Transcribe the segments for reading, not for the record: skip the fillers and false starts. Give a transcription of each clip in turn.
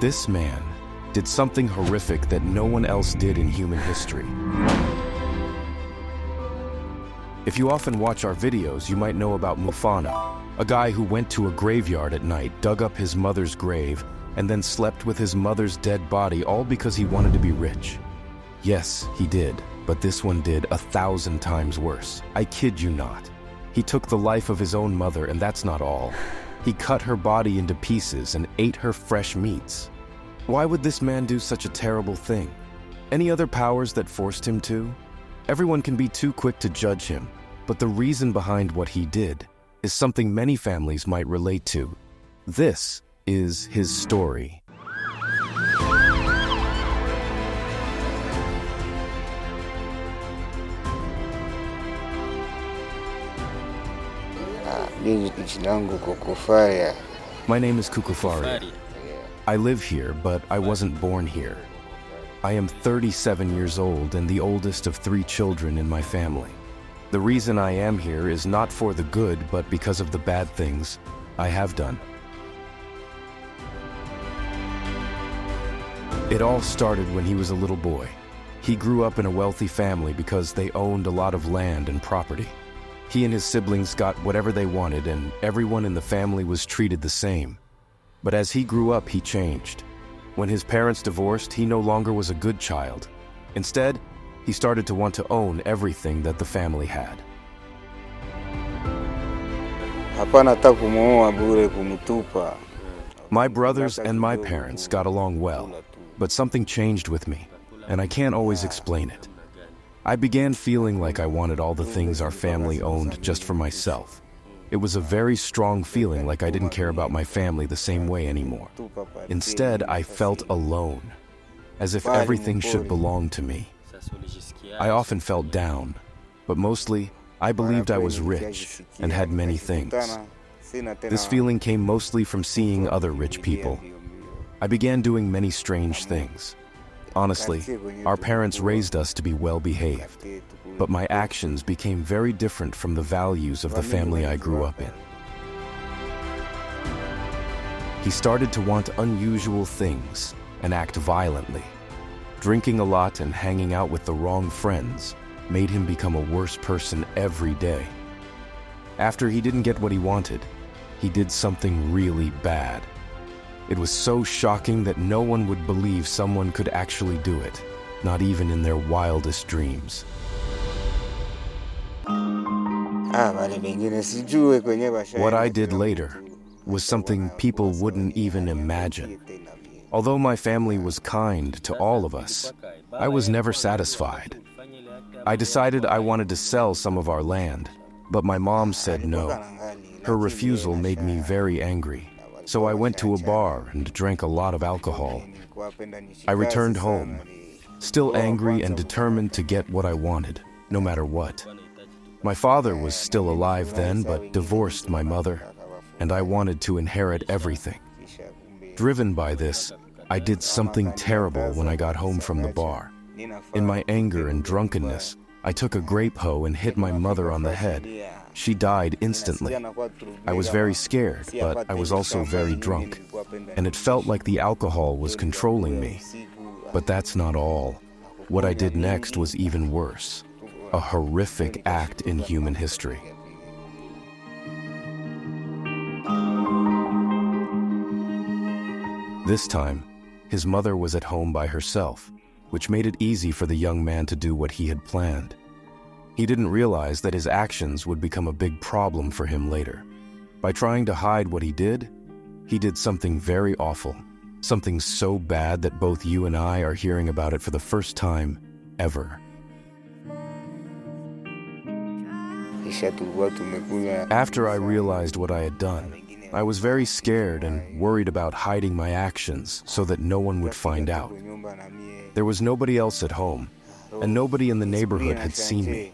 This man did something horrific that no one else did in human history. If you often watch our videos, you might know about Mufana, a guy who went to a graveyard at night, dug up his mother's grave, and then slept with his mother's dead body, all because he wanted to be rich. Yes, he did, but this one did 1,000 times worse. I kid you not. He took the life of his own mother, and that's not all. He cut her body into pieces and ate her fresh meats. Why would this man do such a terrible thing? Any other powers that forced him to? Everyone can be too quick to judge him, but the reason behind what he did is something many families might relate to. This is his story. My name is KUKUFARIA. I live here, but I wasn't born here. I am 37 years old and the oldest of 3 children in my family. The reason I am here is not for the good, but because of the bad things I have done. It all started when he was a little boy. He grew up in a wealthy family because they owned a lot of land and property. He and his siblings got whatever they wanted, and everyone in the family was treated the same. But as he grew up, he changed. When his parents divorced, he no longer was a good child. Instead, he started to want to own everything that the family had. My brothers and my parents got along well, but something changed with me, and I can't always explain it. I began feeling like I wanted all the things our family owned just for myself. It was a very strong feeling, like I didn't care about my family the same way anymore. Instead, I felt alone, as if everything should belong to me. I often felt down, but mostly, I believed I was rich and had many things. This feeling came mostly from seeing other rich people. I began doing many strange things. Honestly, our parents raised us to be well-behaved, but my actions became very different from the values of the family I grew up in. He started to want unusual things and act violently. Drinking a lot and hanging out with the wrong friends made him become a worse person every day. After he didn't get what he wanted, he did something really bad. It was so shocking that no one would believe someone could actually do it, not even in their wildest dreams. What I did later was something people wouldn't even imagine. Although my family was kind to all of us, I was never satisfied. I decided I wanted to sell some of our land, but my mom said no. Her refusal made me very angry. So I went to a bar and drank a lot of alcohol. I returned home, still angry and determined to get what I wanted, no matter what. My father was still alive then, but divorced my mother, and I wanted to inherit everything. Driven by this, I did something terrible when I got home from the bar. In my anger and drunkenness, I took a grape hoe and hit my mother on the head. She died instantly. I was very scared, but I was also very drunk, and it felt like the alcohol was controlling me. But that's not all. What I did next was even worse, a horrific act in human history. This time, his mother was at home by herself, which made it easy for the young man to do what he had planned. He didn't realize that his actions would become a big problem for him later. By trying to hide what he did something very awful, something so bad that both you and I are hearing about it for the first time ever. After I realized what I had done, I was very scared and worried about hiding my actions so that no one would find out. There was nobody else at home, and nobody in the neighborhood had seen me.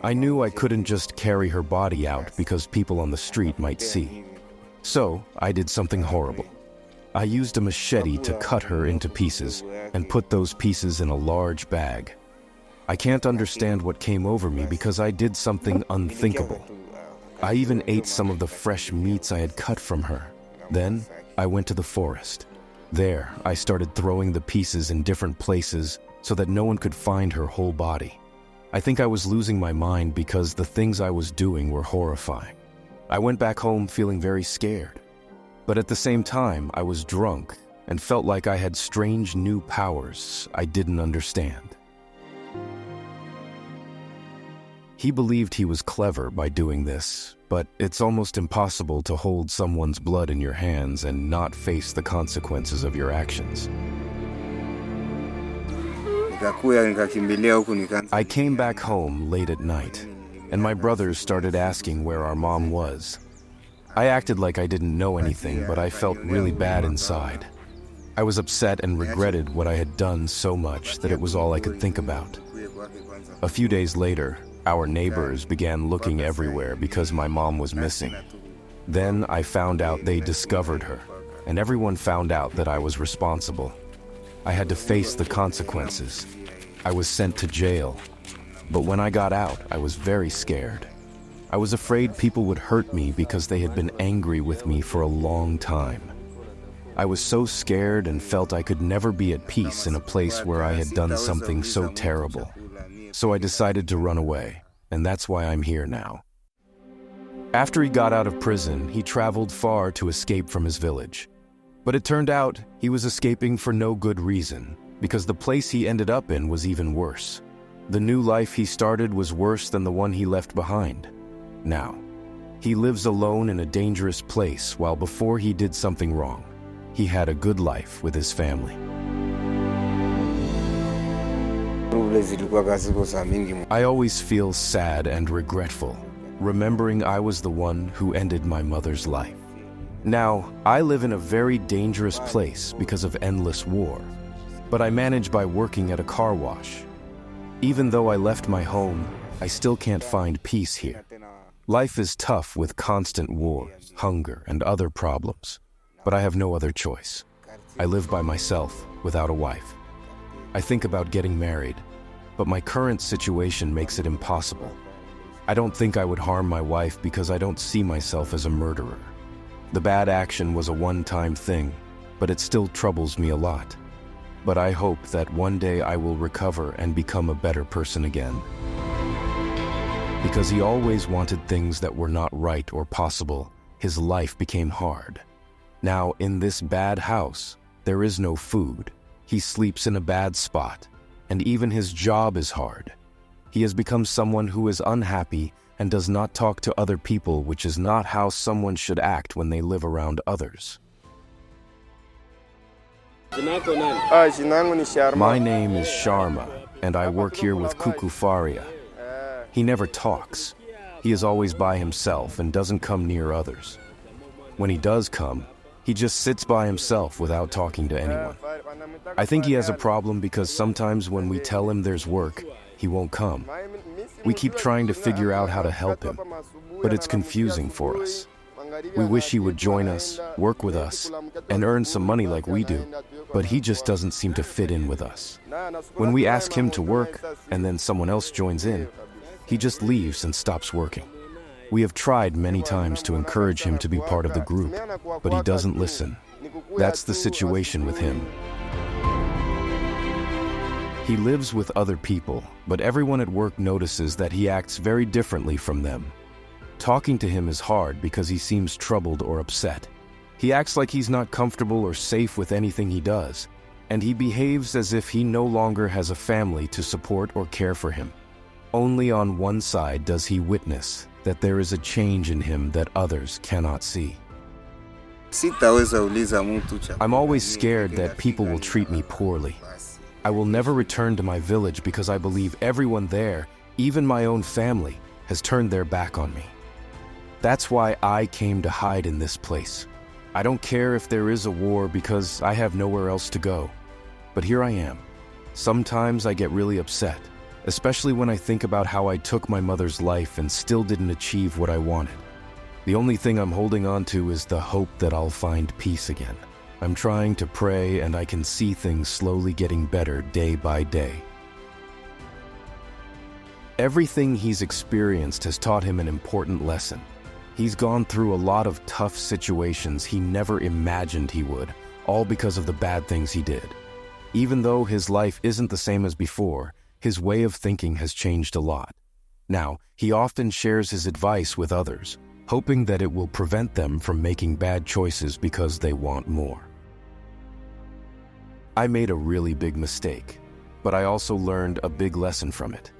I knew I couldn't just carry her body out because people on the street might see. So I did something horrible. I used a machete to cut her into pieces and put those pieces in a large bag. I can't understand what came over me because I did something unthinkable. I even ate some of the fresh meats I had cut from her. Then I went to the forest. There, I started throwing the pieces in different places so that no one could find her whole body. I think I was losing my mind because the things I was doing were horrifying. I went back home feeling very scared. But at the same time, I was drunk and felt like I had strange new powers I didn't understand. He believed he was clever by doing this, but it's almost impossible to hold someone's blood in your hands and not face the consequences of your actions. I came back home late at night, and my brothers started asking where our mom was. I acted like I didn't know anything, but I felt really bad inside. I was upset and regretted what I had done so much that it was all I could think about. A few days later, our neighbors began looking everywhere because my mom was missing. Then I found out they discovered her, and everyone found out that I was responsible. I had to face the consequences. I was sent to jail. But when I got out, I was very scared. I was afraid people would hurt me because they had been angry with me for a long time. I was so scared and felt I could never be at peace in a place where I had done something so terrible. So I decided to run away, and that's why I'm here now. After he got out of prison, he traveled far to escape from his village. But it turned out he was escaping for no good reason, because the place he ended up in was even worse. The new life he started was worse than the one he left behind. Now, he lives alone in a dangerous place while before he did something wrong, he had a good life with his family. I always feel sad and regretful, remembering I was the one who ended my mother's life. Now, I live in a very dangerous place because of endless war, but I manage by working at a car wash. Even though I left my home, I still can't find peace here. Life is tough with constant war, hunger, and other problems, but I have no other choice. I live by myself, without a wife. I think about getting married, but my current situation makes it impossible. I don't think I would harm my wife because I don't see myself as a murderer. The bad action was a one-time thing, but it still troubles me a lot. But I hope that one day I will recover and become a better person again. Because he always wanted things that were not right or possible, his life became hard. Now, in this bad house, there is no food. He sleeps in a bad spot, and even his job is hard. He has become someone who is unhappy and does not talk to other people, which is not how someone should act when they live around others. My name is Sharma, and I work here with KUKUFARIA. He never talks. He is always by himself and doesn't come near others. When he does come, he just sits by himself without talking to anyone. I think he has a problem because sometimes when we tell him there's work, he won't come. We keep trying to figure out how to help him, but it's confusing for us. We wish he would join us, work with us, and earn some money like we do, but he just doesn't seem to fit in with us. When we ask him to work, and then someone else joins in, he just leaves and stops working. We have tried many times to encourage him to be part of the group, but he doesn't listen. That's the situation with him. He lives with other people, but everyone at work notices that he acts very differently from them. Talking to him is hard because he seems troubled or upset. He acts like he's not comfortable or safe with anything he does, and he behaves as if he no longer has a family to support or care for him. Only on one side does he witness that there is a change in him that others cannot see. I'm always scared that people will treat me poorly. I will never return to my village because I believe everyone there, even my own family, has turned their back on me. That's why I came to hide in this place. I don't care if there is a war because I have nowhere else to go. But here I am. Sometimes I get really upset, especially when I think about how I took my mother's life and still didn't achieve what I wanted. The only thing I'm holding on to is the hope that I'll find peace again. I'm trying to pray, and I can see things slowly getting better day by day. Everything he's experienced has taught him an important lesson. He's gone through a lot of tough situations he never imagined he would, all because of the bad things he did. Even though his life isn't the same as before, his way of thinking has changed a lot. Now, he often shares his advice with others, hoping that it will prevent them from making bad choices because they want more. I made a really big mistake, but I also learned a big lesson from it.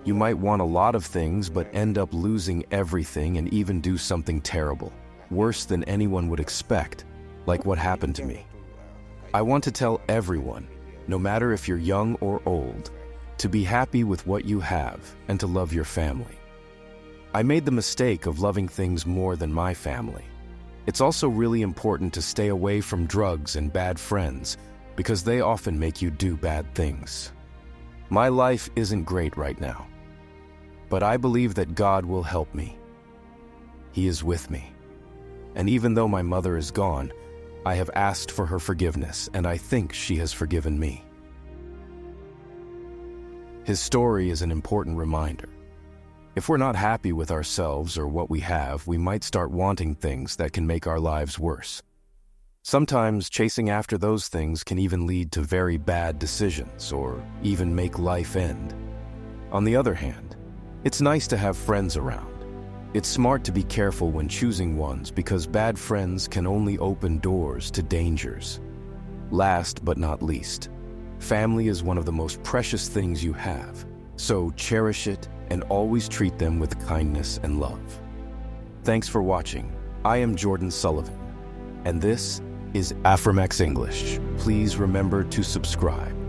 You might want a lot of things but end up losing everything and even do something terrible, worse than anyone would expect, like what happened to me. I want to tell everyone, no matter if you're young or old, to be happy with what you have and to love your family. I made the mistake of loving things more than my family. It's also really important to stay away from drugs and bad friends because they often make you do bad things. My life isn't great right now, but I believe that God will help me. He is with me. And even though my mother is gone, I have asked for her forgiveness, and I think she has forgiven me. His story is an important reminder. If we're not happy with ourselves or what we have, we might start wanting things that can make our lives worse. Sometimes chasing after those things can even lead to very bad decisions or even make life end. On the other hand, it's nice to have friends around. It's smart to be careful when choosing ones because bad friends can only open doors to dangers. Last but not least, family is one of the most precious things you have, so cherish it and always treat them with kindness and love. Thanks for watching. I am Jordan Sullivan, and this is Afrimax English. Please remember to subscribe.